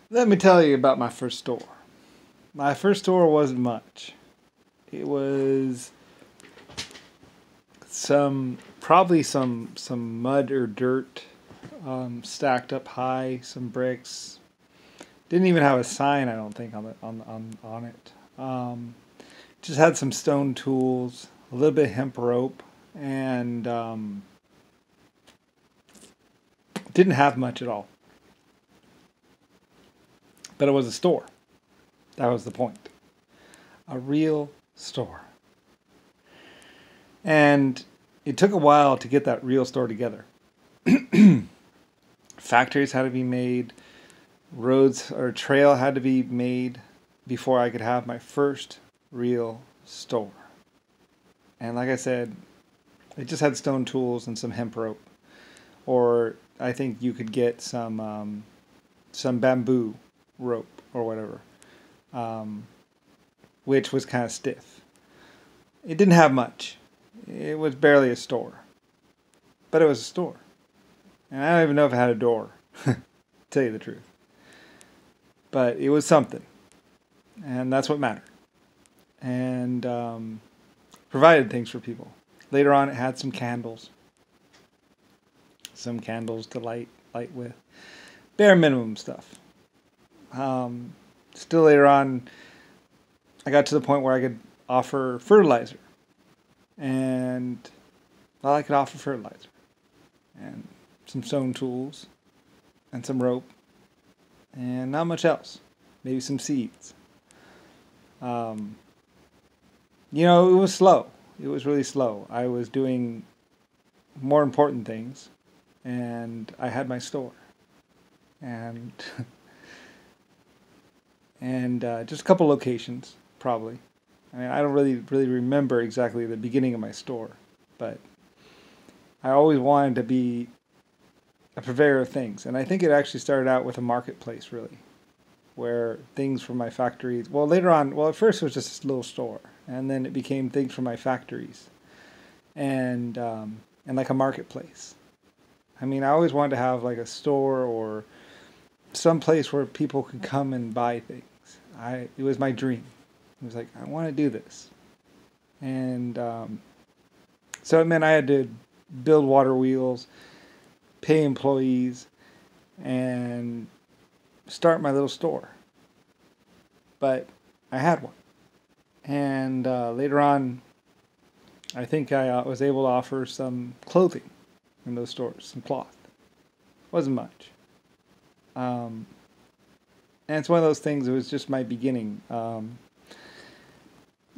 Let me tell you about my first store. My first store wasn't much. It was probably some mud or dirt stacked up high, some bricks. Didn't even have a sign, I don't think, on it. Just had some stone tools, a little bit of hemp rope, and didn't have much at all. But it was a store. That was the point. A real store. And it took a while to get that real store together. Factories had to be made, roads or trail had to be made before I could have my first real store. And like I said, it just had stone tools and some hemp rope, or I think you could get some bamboo rope or whatever, um, which was kind of stiff. It didn't have much. It was barely a store, but it was a store, and I don't even know if it had a door. To tell you the truth, but it was something, and that's what mattered. And provided things for people. Later on, it had some candles to light with, bare minimum stuff. Still later on, I got to the point where I could offer fertilizer, and well, I could offer fertilizer and some stone tools and some rope and not much else. Maybe some seeds. Um, it was slow. It was really slow. I was doing more important things, and I had my store, and and just a couple locations, probably. I mean, I don't really remember exactly the beginning of my store, but I always wanted to be a purveyor of things, and I think it actually started out with a marketplace, really, where things from my factories. Well, later on, well, at first it was just a little store, and then it became things from my factories, and like a marketplace. I mean, I always wanted to have like a store or some place where people could come and buy things. It was my dream. It was like, I want to do this, and so it meant I had to build water wheels, pay employees, and start my little store. But I had one. And later on, I think I was able to offer some clothing in those stores, some cloth. Wasn't much. Um, and it's one of those things, it was just my beginning. I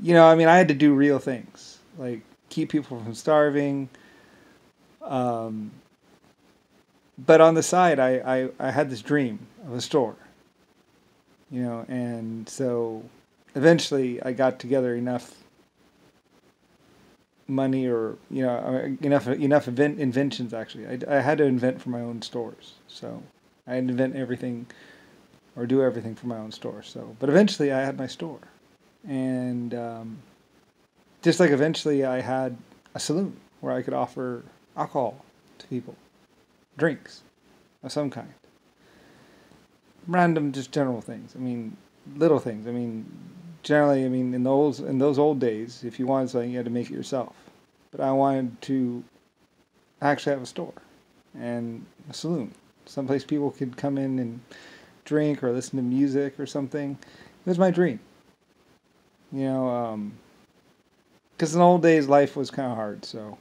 mean, I had to do real things, like keep people from starving. Um, but on the side, I had this dream of a store, and so eventually I got together enough money, or enough inventions. Actually, I had to invent for my own stores, so I had to invent everything or do everything for my own store. So, but eventually I had my store, and just like eventually I had a saloon where I could offer alcohol to people, drinks of some kind, random, just general things. I mean, little things. I mean, generally, I mean, in those old days, if you wanted something, you had to make it yourself. But I wanted to actually have a store and a saloon, someplace people could come in and drink or listen to music or something. It was my dream, because in the old days life was kind of hard. So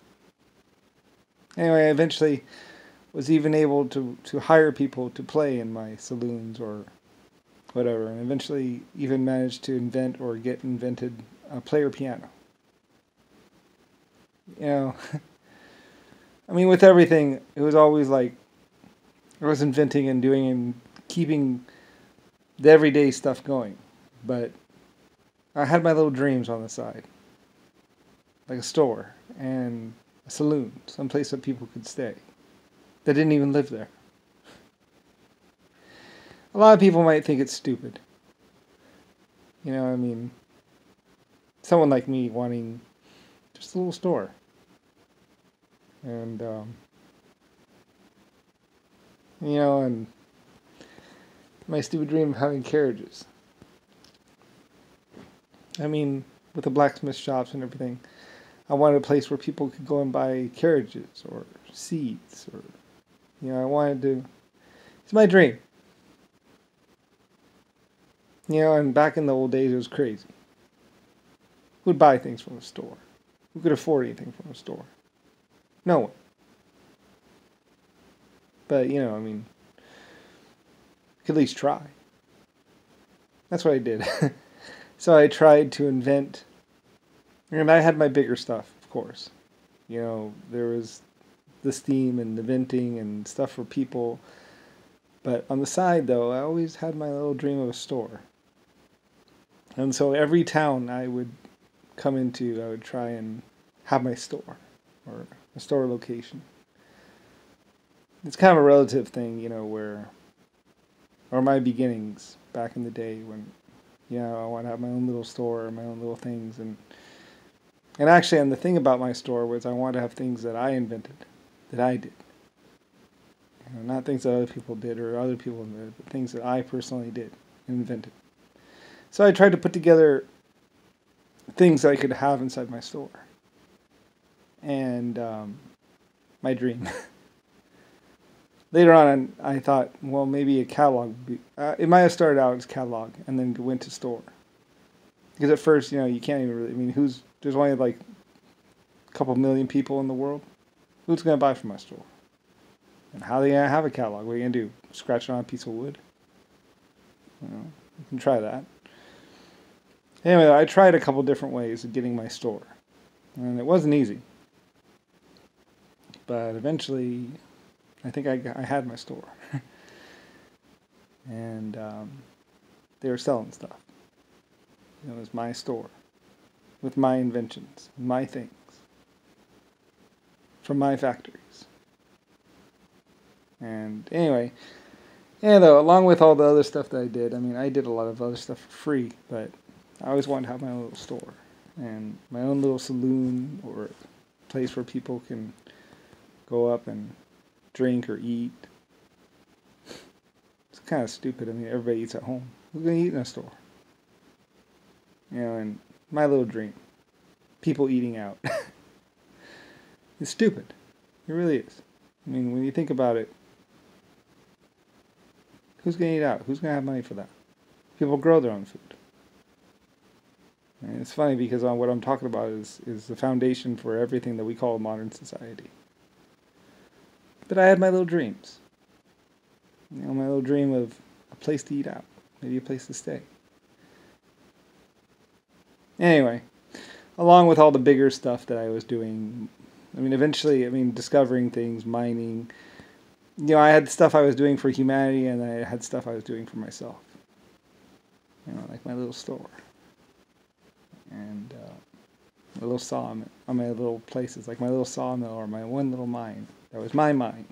anyway, I eventually was even able to hire people to play in my saloons or whatever, and eventually even managed to invent or get invented a player piano. You know, I mean, with everything, it was always like I was inventing and doing and keeping the everyday stuff going, but I had my little dreams on the side, like a store and a saloon, someplace that people could stay that didn't even live there. A lot of people might think it's stupid. I mean, someone like me wanting just a little store. And, and My stupid dream of having carriages. I mean, with the blacksmith shops and everything, I wanted a place where people could go and buy carriages or seeds or, I wanted to. It's my dream. And back in the old days, it was crazy. Who would buy things from a store? Who could afford anything from a store? No one. But, I mean, could at least try. That's what I did. So I tried to invent, and I had my bigger stuff, of course. There was the steam and the venting and stuff for people. But on the side, though, I always had my little dream of a store. And so every town I would come into, I would try and have my store or a store location. It's kind of a relative thing, or my beginnings back in the day when, I want to have my own little store, my own little things. And actually, and the thing about my store was I wanted to have things that I invented, that I did. Not things that other people did or other people invented, but things that I personally did and invented. So I tried to put together things I could have inside my store. And my dream. Later on, I thought, well, maybe a catalog would be... it might have started out as catalog and then went to store. Because at first, you can't even really... I mean, there's only like a couple million people in the world. Who's going to buy from my store? And how are they going to have a catalog? What are you going to do? Scratch it on a piece of wood? You can try that. Anyway, I tried a couple different ways of getting my store. And it wasn't easy. But eventually, I think I had my store. And they were selling stuff. It was my store. With my inventions. My things. From my factories. And anyway, though, along with all the other stuff that I did, I did a lot of other stuff for free, but I always wanted to have my own little store and my own little saloon or a place where people can go up and drink or eat. It's kind of stupid. Everybody eats at home. Who's going to eat in a store? And my little dream. People eating out. It's stupid. It really is. When you think about it, who's going to eat out? Who's going to have money for that? People grow their own food. And it's funny because what I'm talking about is the foundation for everything that we call modern society. But I had my little dreams. My little dream of a place to eat out. Maybe a place to stay. Anyway, along with all the bigger stuff that I was doing, eventually, discovering things, mining. I had stuff I was doing for humanity, and I had stuff I was doing for myself. Like my little store. And my little sawmill, my little places, like my little sawmill or my one little mine. That was my mine.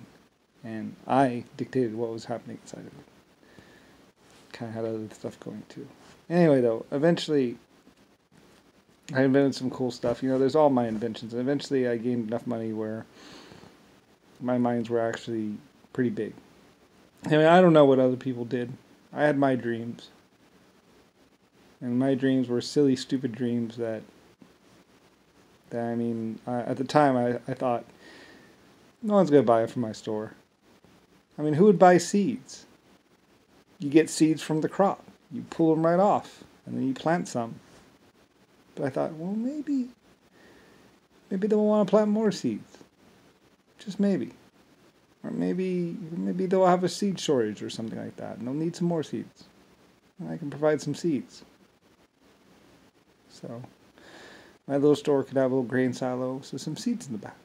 And I dictated what was happening inside of it. Kind of had other stuff going too. Anyway, though, eventually I invented some cool stuff. There's all my inventions. And eventually I gained enough money where my mines were actually pretty big. I don't know what other people did. I had my dreams. And my dreams were silly, stupid dreams that at the time I thought, no one's going to buy it from my store. Who would buy seeds? You get seeds from the crop. You pull them right off, and then you plant some. But I thought, well, maybe they'll want to plant more seeds. Just maybe. Or maybe they'll have a seed shortage or something like that, and they'll need some more seeds. And I can provide some seeds. So, my little store could have a little grain silo with some seeds in the back.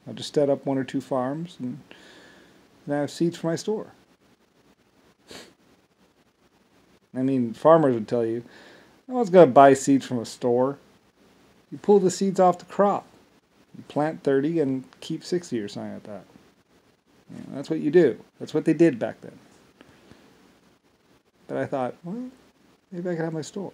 I'll just set up 1 or 2 farms and I have seeds for my store. Farmers would tell you, no one's going to buy seeds from a store. You pull the seeds off the crop. You plant 30 and keep 60 or something like that. That's what you do. That's what they did back then. But I thought, well, maybe I could have my store.